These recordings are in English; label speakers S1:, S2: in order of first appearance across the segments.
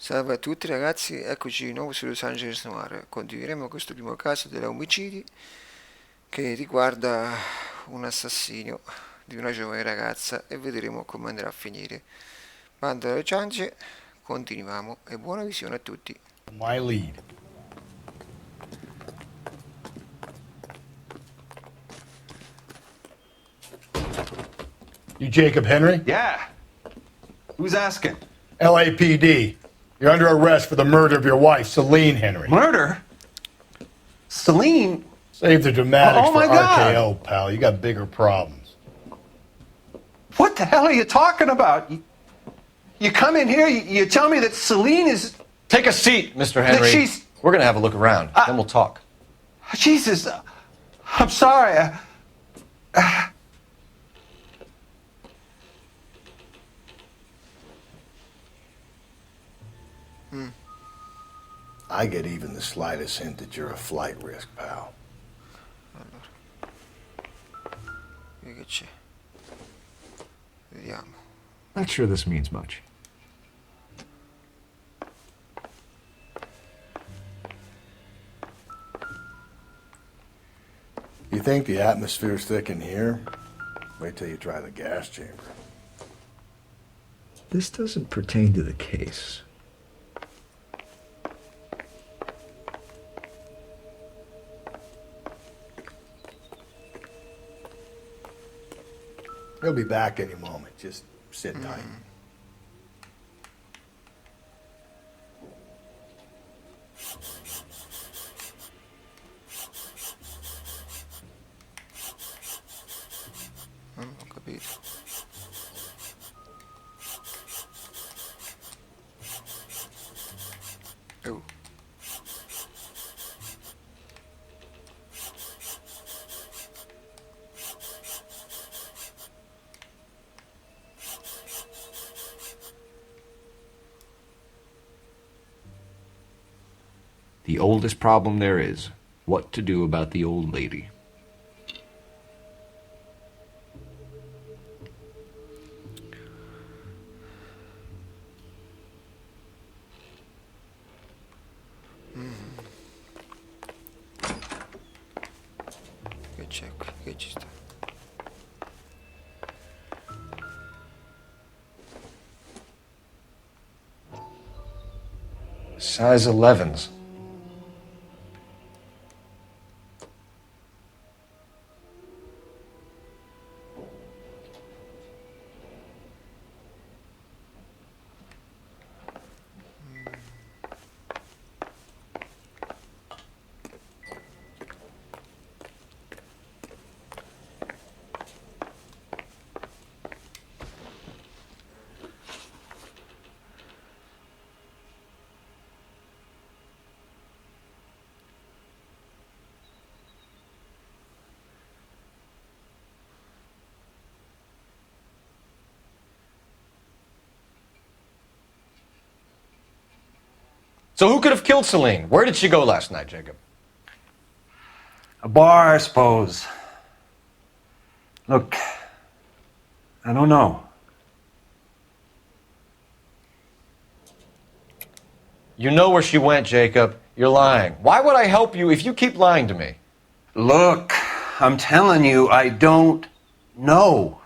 S1: Salve a tutti ragazzi, eccoci di nuovo su Los Angeles Noir. Continueremo questo primo caso dell'omicidio che riguarda un assassinio di una giovane ragazza e vedremo come andrà a finire. Bando alle ciance, continuiamo e buona visione a tutti.
S2: My lead. You Jacob Henry?
S3: Yeah. Who's asking?
S2: LAPD. You're under arrest for the murder of your wife, Celine Henry.
S3: Murder? Celine?
S2: Save the dramatics
S3: Oh,
S2: for
S3: my God.
S2: RKO, pal. You got bigger problems.
S3: What the hell are you talking about? You come in here, you tell me that Celine is...
S4: Take a seat, Mr. Henry.
S3: That she's...
S4: We're going to have a look around, then we'll talk.
S3: Jesus, I'm sorry.
S2: I get even the slightest hint that you're a flight risk, pal.
S1: Allora, che c'è? Vediamo.
S5: Not sure this means much.
S2: You think the atmosphere's thick in here? Wait till you try the gas chamber.
S5: This doesn't pertain to the case.
S2: He'll be back any moment. Just sit tight.
S1: Ho capito. Oh.
S5: The oldest problem there is, what to do about the old lady.
S1: Che c'è qui? Che ci sta?
S4: Size 11s. So who could have killed Celine? Where did she go last night, Jacob?
S3: A bar, I suppose. Look, I don't know.
S4: You know where she went, Jacob. You're lying. Why would I help you if you keep lying to me?
S3: Look, I'm telling you, I don't know.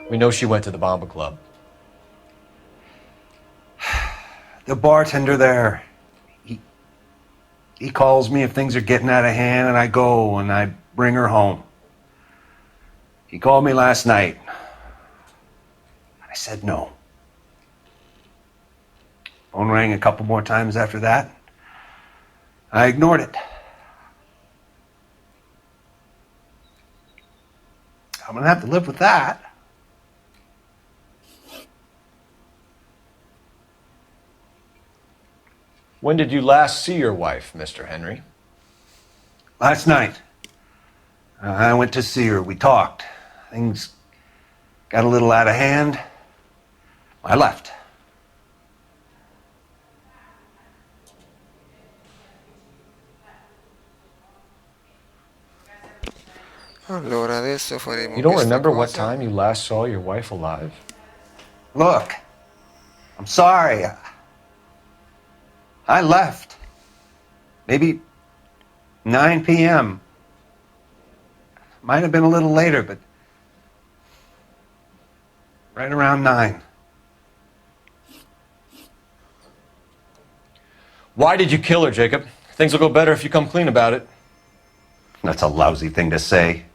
S4: We know she went to the Bomba Club.
S3: The bartender there, he calls me if things are getting out of hand, and I go and I bring her home. He called me last night. I said no. Phone rang a couple more times after that. I ignored it. I'm gonna have to live with that.
S4: When did you last see your wife, Mr. Henry?
S3: Last night. I went to see her. We talked. Things got a little out of hand. I left.
S1: Allora, adesso faremo
S4: You don't
S1: questa
S4: remember what
S1: cosa.
S4: time you last saw your wife alive?
S3: Look, I'm sorry. I left. Maybe 9 p.m. Might have been a little later, but right around 9.
S4: Why did you kill her, Jacob? Things will go better if you come clean about it.
S3: That's a lousy thing to say.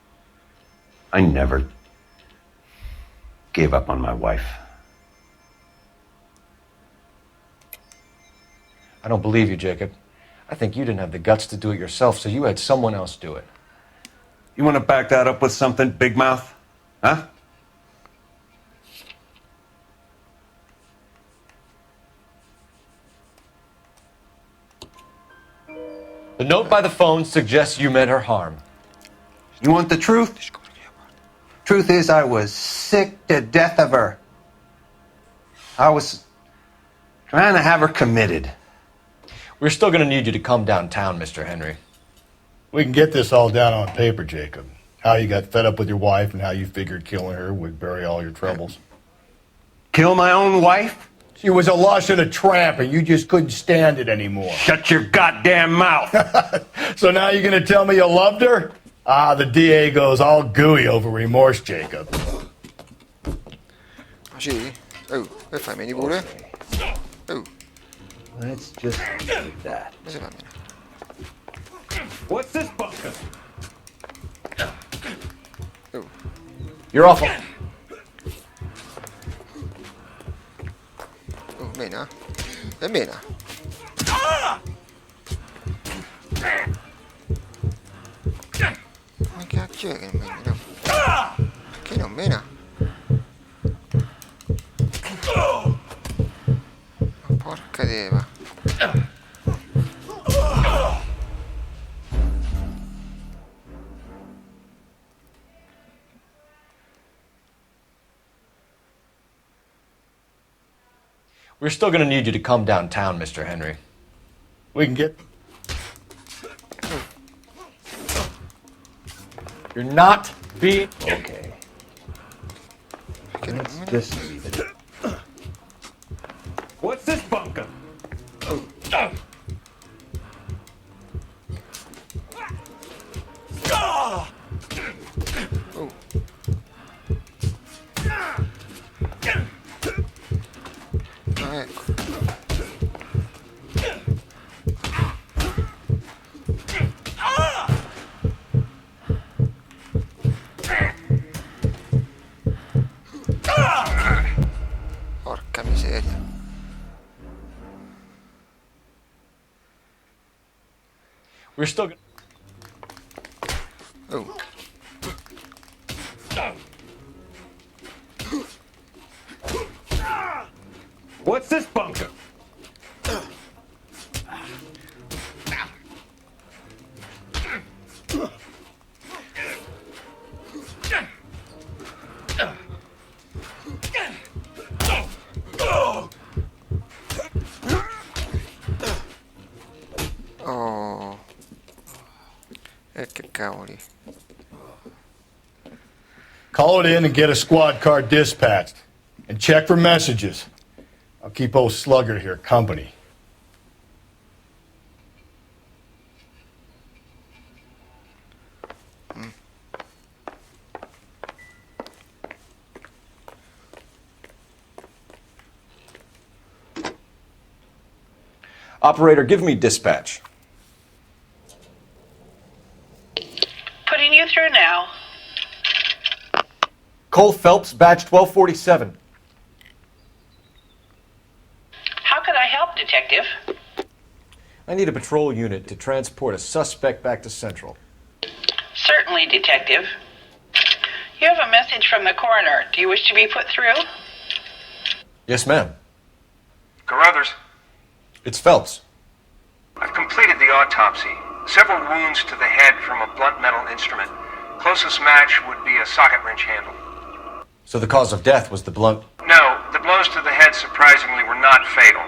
S3: I never gave up on my wife.
S4: I don't believe you, Jacob. I think you didn't have the guts to do it yourself, so you had someone else do it.
S3: You want to back that up with something, Big Mouth? Huh?
S4: The note by the phone suggests you meant her harm.
S3: You want the truth? Truth is, I was sick to death of her. I was trying to have her committed.
S4: We're still going to need you to come downtown, Mr. Henry.
S2: We can get this all down on paper, Jacob. How you got fed up with your wife and how you figured killing her would bury all your troubles.
S3: Kill my own wife?
S2: She was a lush and a tramp, and you just couldn't stand it anymore.
S3: Shut your goddamn mouth.
S2: So now you're going to tell me you loved her? Ah, the DA goes all gooey over remorse, Jacob.
S1: Sì? Oh, e fammi pure. Oh,
S3: Let's just do that.
S1: cosa fa bene?
S3: What's this bunker?
S1: Oh,
S4: You're awful.
S1: oh, mena? E mena? Ma cacchio è che non mena? Che non mena? Ma porca deva.
S4: We're still going to need you to come downtown, Mr. Henry.
S2: We can get...
S4: You're not being...
S3: Okay.
S1: Che non
S3: Let's
S1: mena?
S3: just leave it. What's this bunker?
S1: Oh. Ah, ecco. Porca miseria.
S4: We're still going
S1: Oh.
S3: What's this bunker?
S1: Oh. E che cavoli.
S2: Call it in and get a squad car dispatched. And check for messages. I'll keep old Slugger here company.
S4: Operator, give me dispatch.
S6: Putting you through now.
S4: Cole Phelps, badge 1247.
S6: How could I help, Detective?
S4: I need a patrol unit to transport a suspect back to Central.
S6: Certainly, Detective. You have a message from the coroner. Do you wish to be put through?
S4: Yes, ma'am.
S7: Carruthers,
S4: It's Phelps.
S7: I've completed the autopsy. Several wounds to the head from a blunt metal instrument. Closest match would be a socket wrench handle.
S4: So the cause of death was the blunt...
S7: No, the blows to the head surprisingly were not fatal.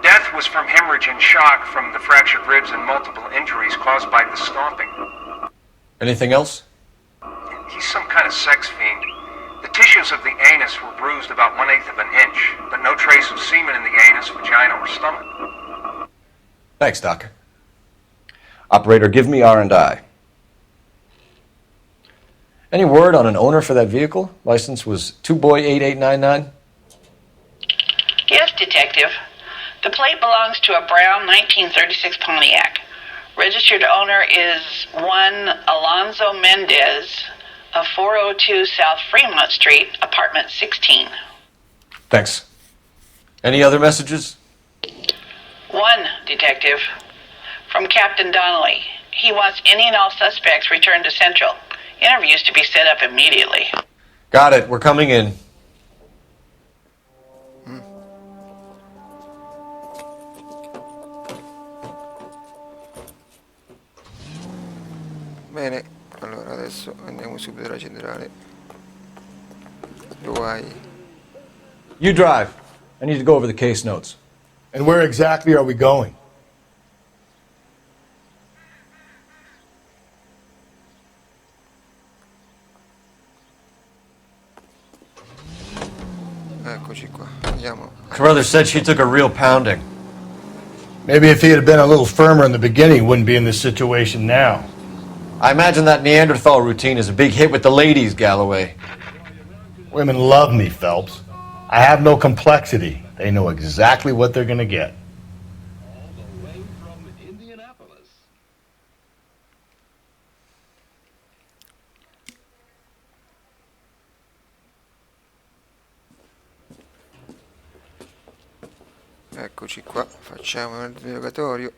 S7: Death was from hemorrhage and shock from the fractured ribs and multiple injuries caused by the stomping.
S4: Anything else?
S7: He's some kind of sex fiend. The tissues of the anus were bruised about 1/8 of an inch, but no trace of semen in the anus, vagina, or stomach.
S4: Thanks, Doc. Operator, give me R&I. Any word on an owner for that vehicle? License was 2boy8899.
S6: Yes, Detective. The plate belongs to a brown 1936 Pontiac. Registered owner is one Alonzo Mendez of 402 South Fremont Street, apartment 16.
S4: Thanks. Any other messages?
S6: One, Detective. From Captain Donnelly. He wants any and all suspects returned to Central. Interviews to be set up immediately.
S4: Got it. We're coming in.
S1: Bene, allora adesso andiamo subito alla generale. Dove vai?
S4: You drive. I need to go over the case notes.
S2: And where exactly are we going?
S1: Eccoci qua, andiamo.
S4: Carruthers said she took a real pounding.
S2: Maybe if he had been a little firmer in the beginning, he wouldn't be in this situation now.
S4: I imagine that Neanderthal routine is a big hit with the ladies, Galloway.
S2: Women love me, Phelps. I have no complexity. They know exactly what they're going to get.
S5: All the way from Indianapolis.
S1: Eccoci qua, facciamo il interrogatorio.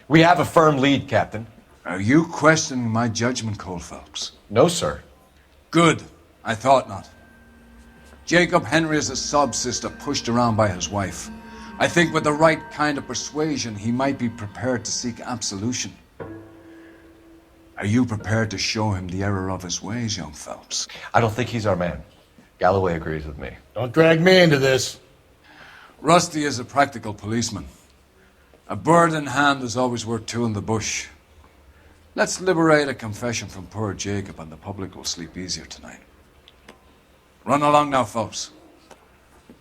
S4: We have a firm lead, Captain.
S8: Are you questioning my judgment, Cole Phelps?
S4: No, sir.
S8: Good. I thought not. Jacob Henry is a sub-sister pushed around by his wife. I think with the right kind of persuasion, he might be prepared to seek absolution. Are you prepared to show him the error of his ways, young Phelps?
S4: I don't think he's our man. Galloway agrees with me.
S2: Don't drag me into this.
S8: Rusty is a practical policeman. A bird in hand is always worth two in the bush. Let's liberate a confession from poor Jacob and the public will sleep easier tonight. Run along now, Phelps.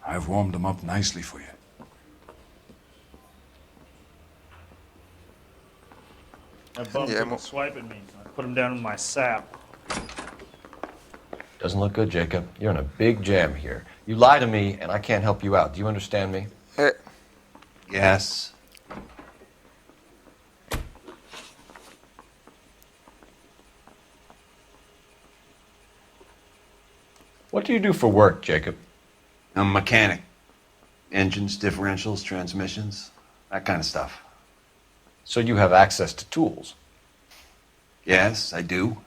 S8: I've warmed them up nicely for you.
S9: That bum took a swipe at me. I put him down in my sap.
S4: Doesn't look good, Jacob. You're in a big jam here. You lie to me, and I can't help you out. Do you understand me?
S3: Yes.
S4: What do you do for work, Jacob?
S3: I'm a mechanic. Engines, differentials, transmissions, that kind of stuff.
S4: So you have access to tools.
S3: Yes, I do.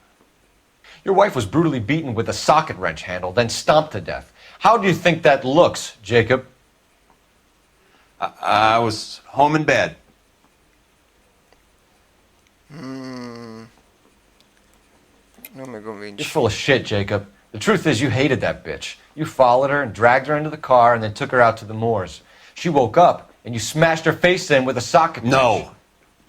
S4: Your wife was brutally beaten with a socket wrench handle, then stomped to death. How do you think that looks, Jacob?
S3: I was home in bed.
S1: Non mi
S4: You're
S1: convinci.
S4: full of shit, Jacob. The truth is you hated that bitch. You followed her and dragged her into the car and then took her out to the moors. She woke up and you smashed her face in with a socket wrench.
S3: No.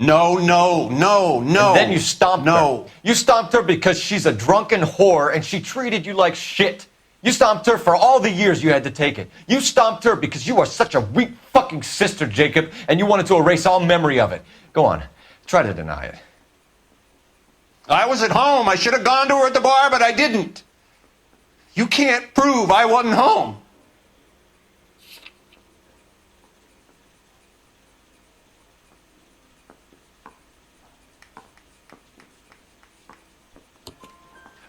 S3: No.
S4: And then you stomped
S3: No.
S4: her. You stomped her because she's a drunken whore and she treated you like shit. You stomped her for all the years you had to take it. You stomped her because you are such a weak fucking sister, Jacob, and you wanted to erase all memory of it. Go on. Try to deny it.
S3: I was at home. I should have gone to her at the bar, but I didn't. You can't prove I wasn't home.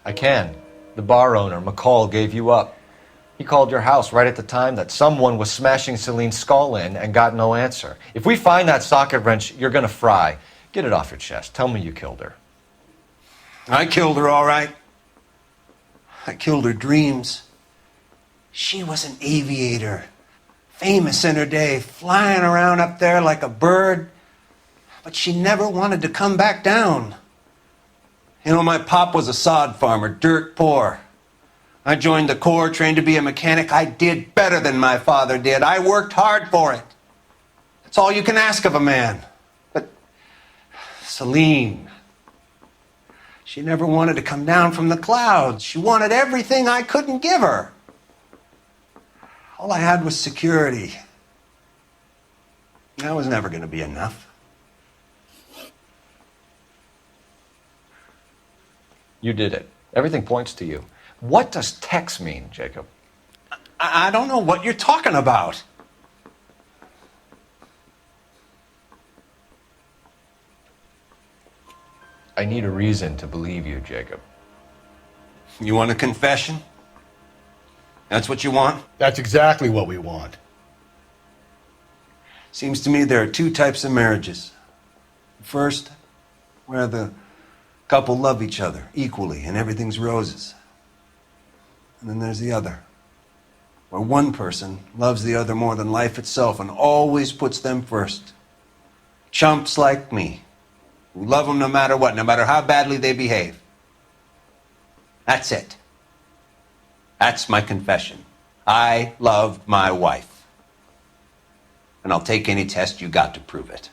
S4: I can. The bar owner, McCall, gave you up. He called your house right at the time that someone was smashing Celine's skull in and got no answer. If we find that socket wrench, you're gonna fry. Get it off your chest. Tell me you killed her.
S3: I killed her, all right. I killed her dreams. She was an aviator, famous in her day, flying around up there like a bird, but she never wanted to come back down. You know, my pop was a sod farmer, dirt poor. I joined the Corps, trained to be a mechanic. I did better than my father did. I worked hard for it. It's all you can ask of a man. But Celine, she never wanted to come down from the clouds. She wanted everything I couldn't give her. All I had was security. That was never going to be enough.
S4: You did it. Everything points to you. What does Tex mean, Jacob?
S3: I don't know what you're talking about.
S4: I need a reason to believe you, Jacob.
S3: You want a confession? That's what you want?
S2: That's exactly what we want.
S3: Seems to me there are two types of marriages. First, where the couple love each other equally and everything's roses. And then there's the other, where one person loves the other more than life itself and always puts them first. Chumps like me, who love them no matter what, no matter how badly they behave. That's it. That's my confession. I love my wife. And I'll take any test you got to prove it.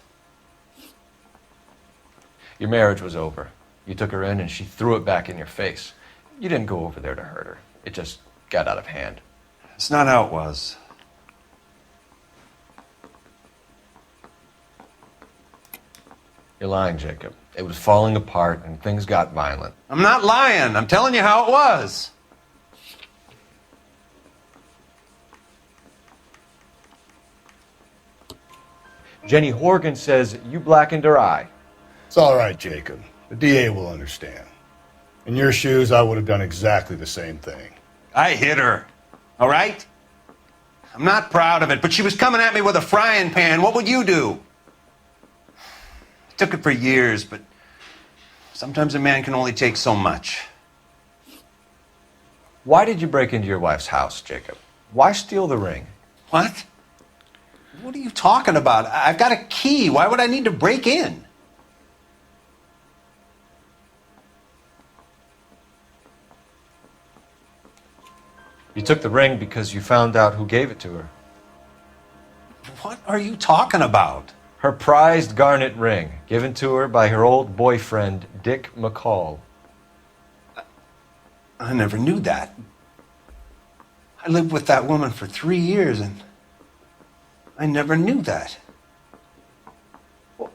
S4: Your marriage was over. You took her in and she threw it back in your face. You didn't go over there to hurt her. It just got out of hand.
S3: It's not how it was.
S4: You're lying, Jacob. It was falling apart and things got violent.
S3: I'm not lying. I'm telling you how it was.
S4: Jenny Horgan says you blackened her eye.
S2: It's all right, Jacob. The DA will understand. In your shoes, I would have done exactly the same thing.
S3: I hit her. All right? I'm not proud of it, but she was coming at me with a frying pan. What would you do? I took it for years, but sometimes a man can only take so much.
S4: Why did you break into your wife's house, Jacob? Why steal the ring?
S3: What? What are you talking about? I've got a key. Why would I need to break in?
S4: You took the ring because you found out who gave it to her.
S3: What are you talking about?
S4: Her prized garnet ring, given to her by her old boyfriend, Dick McCall.
S3: I never knew that. I lived with that woman for 3 years, and I never knew that. Well,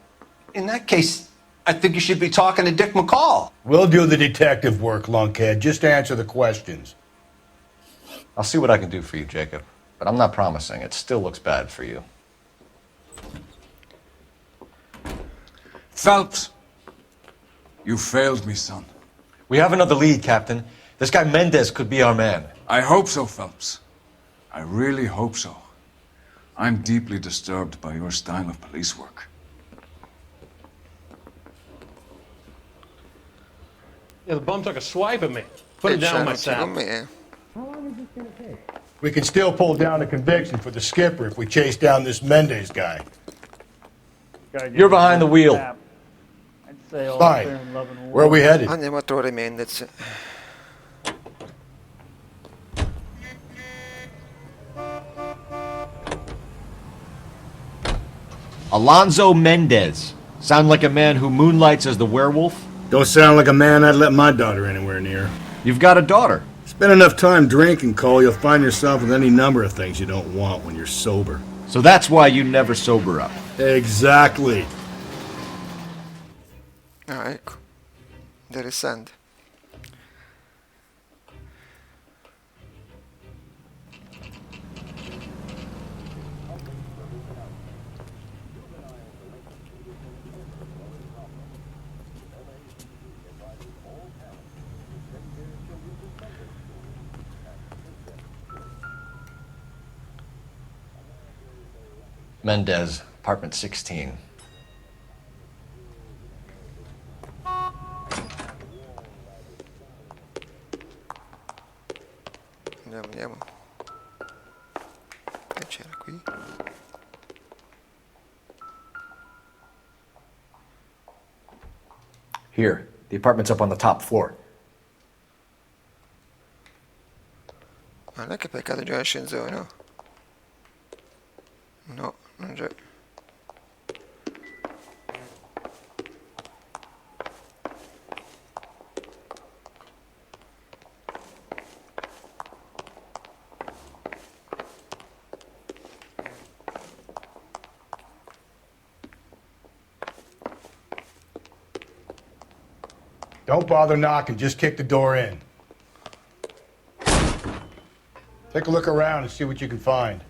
S3: in that case, I think you should be talking to Dick McCall.
S2: We'll do the detective work, lunkhead. Just answer the questions.
S4: I'll see what I can do for you, Jacob. But I'm not promising. It still looks bad for you.
S8: Phelps, you failed me, son.
S4: We have another lead, Captain. This guy Mendez could be our man.
S8: I hope so, Phelps. I really hope so. I'm deeply disturbed by your style of police work.
S10: Yeah, the bum took a swipe at me. Put him down myself.
S1: Con me, eh?
S2: We can still pull down a conviction for the skipper if we chase down this Mendez guy.
S4: You're behind the wheel.
S9: I'd say all
S2: Fine.
S9: fair and love and war.
S2: Where are we headed?
S1: Andiamo a trovare Mendez.
S5: Alonzo Mendez. Sound like a man who moonlights as the werewolf?
S2: Don't sound like a man I'd let my daughter anywhere near.
S5: You've got a daughter.
S2: Spend enough time drinking, Cole, you'll find yourself with any number of things you don't want when you're sober.
S5: So that's why you never sober up.
S2: Exactly.
S1: Ah, ecco. Interessante.
S4: Mendez, apartment 16.
S1: Andiamo. Che c'era qui?
S4: Here, the apartment's up on the top floor.
S1: Ma non è che peccato già l'ascensore, no? No, non c'è.
S2: Don't bother knocking, just kick the door in. Take a look around and see what you can find.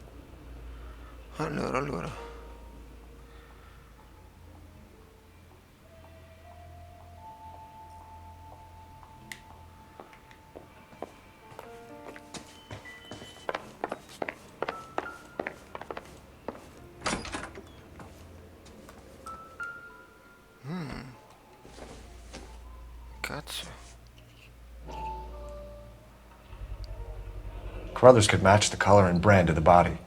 S1: Allora. Cazzo.
S5: Carruthers could match the color and brand of the body.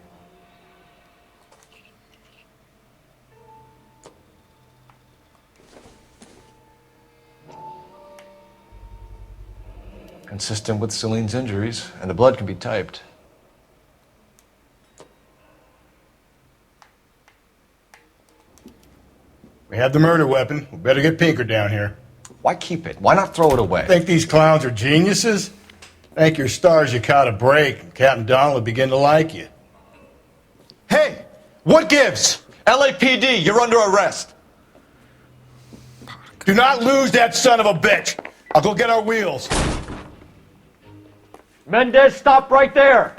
S5: Consistent with Celine's injuries, and the blood can be typed.
S2: We have the murder weapon. We better get Pinker down here.
S5: Why keep it? Why not throw it away?
S2: Think these clowns are geniuses? Thank your stars you caught a break, and Captain Donald will begin to like you.
S4: Hey, what gives? LAPD, you're under arrest.
S2: Do not lose that son of a bitch. I'll go get our wheels.
S4: Mendez, stop right there.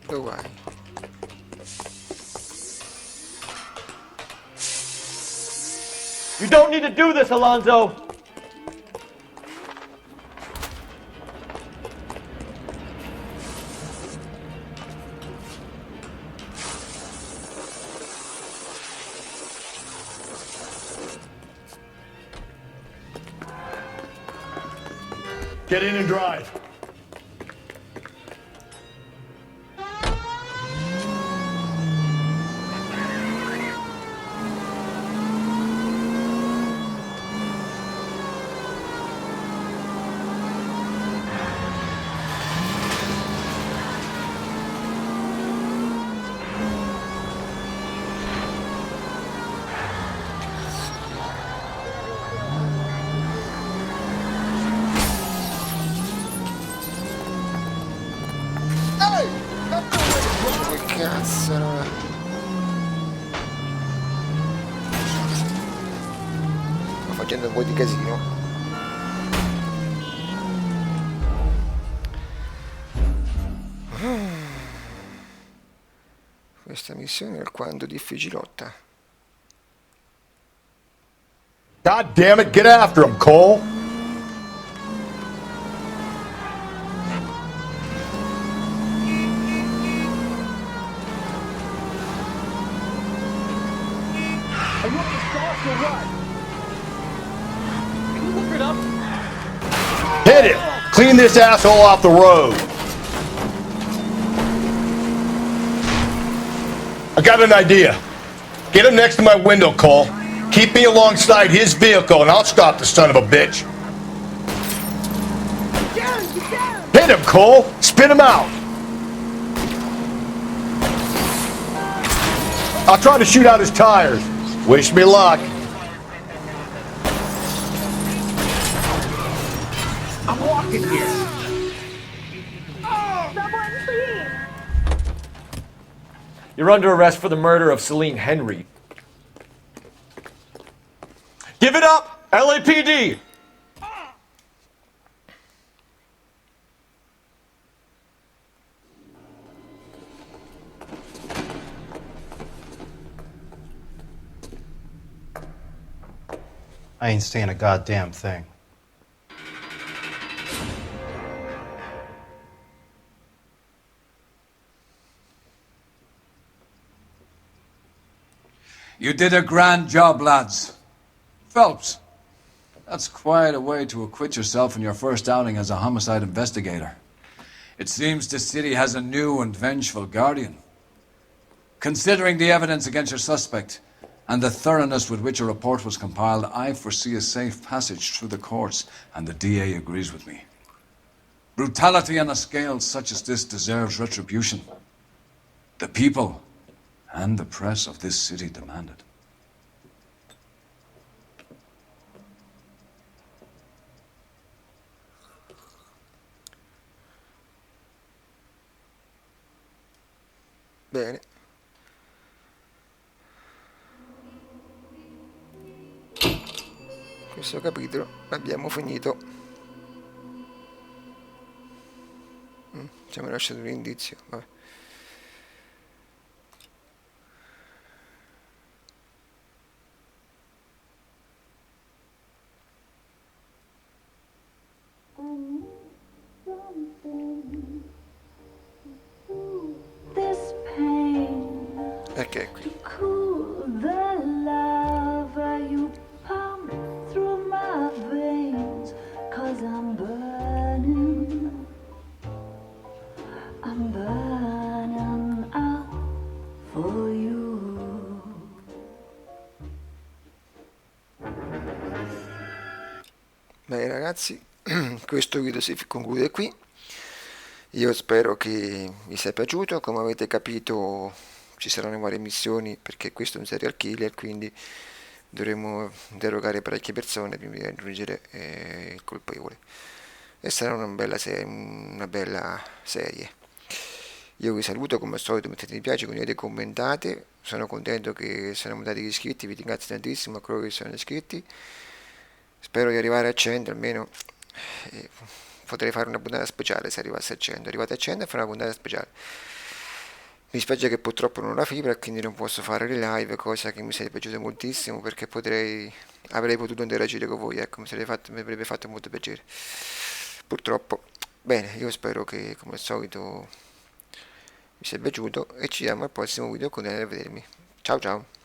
S1: Dove vai?
S4: You don't need to do this, Alonzo.
S2: Get in and drive.
S1: Che cazzo, no? Sto facendo un po' di casino. Questa missione è alquanto difficilotta.
S2: God damn it, get after him, Cole.
S4: Are you on the sauce or what? Can you look it up?
S2: Hit it! Clean this asshole off the road. I got an idea. Get him next to my window, Cole. Keep me alongside his vehicle and I'll stop the son of a bitch. Hit him, Cole! Spin him out! I'll try to shoot out his tires. Wish me luck.
S11: I'm walking here. Oh, someone please.
S4: You're under arrest for the murder of Celine Henry. Give it up, LAPD!
S12: I ain't saying a goddamn thing.
S8: You did a grand job, lads. Phelps, that's quite a way to acquit yourself in your first outing as a homicide investigator. It seems the city has a new and vengeful guardian. Considering the evidence against your suspect, and the thoroughness with which a report was compiled, I foresee a safe passage through the courts, and the DA agrees with me. Brutality on a scale such as this deserves retribution. The people and the press of this city demand it.
S1: Bene. Questo capitolo abbiamo finito. Ci hanno lasciato un indizio. Vabbè. Ecco qui. Bene ragazzi, questo video si conclude qui. Io spero che vi sia piaciuto. Come avete capito ci saranno varie missioni perché questo è un serial killer, quindi dovremo interrogare parecchie persone prima di raggiungere il colpevole, e sarà una bella serie. Io vi saluto, come al solito mettete mi piace, condividete, commentate. Sono contento che siano aumentati gli iscritti, vi ringrazio tantissimo a coloro che sono iscritti. Spero di arrivare a 100 almeno. Potrei fare una puntata speciale se arrivasse a 100. Arrivate a 100 e fare una puntata speciale. Mi spiace che purtroppo non ho la fibra e quindi non posso fare le live, cosa che mi sarebbe piaciuta moltissimo perché avrei potuto interagire con voi, ecco, mi avrebbe fatto molto piacere. Purtroppo. Bene, io spero che come al solito vi sia piaciuto e ci vediamo al prossimo video, continuate a vedermi. Ciao ciao.